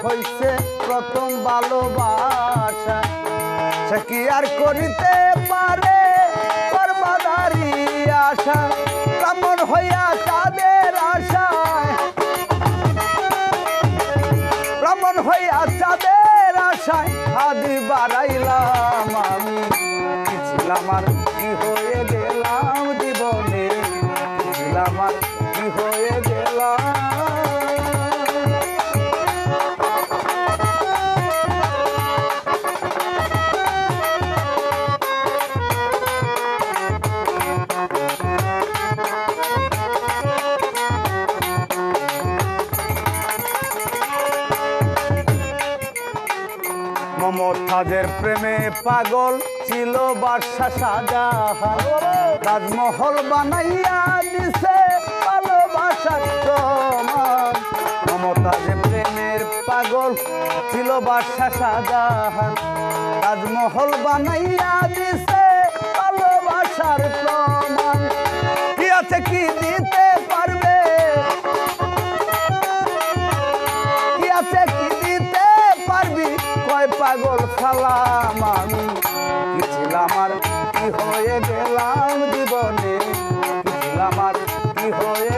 হইছে প্রথম ভালোবাসা, সে কি আর করিতে পারে করবাদারি আশা, কেমন হইয়া চাঁদের আশায়, কেমন হইয়া চাঁদের আশায় আদি বাড়াইলাম আমি, কি ছিলাম আর কি হয়ে গেলাম জীবনে, কি ছিলাম আর কি হয়ে গেলাম। মমতাজের প্রেমে পাগল ছিল বাদশা শাহজাহান, তাজমহল বানাইয়া দিছে ভালোবাসার প্রমাণ। মমতাজের প্রেমের পাগল ছিল বাদশা শাহজাহান, তাজমহল বানাইয়া দিছে ভালোবাসার প্রমাণ। কি আছে কি দিতে পারবে, কি আছে কি দিতে পারবি, কয় পাগল সালাম আমি, কি ছিলাম আর কি হয়ে গেলাম জীবনে, কি ছিলাম আর কি হয়ে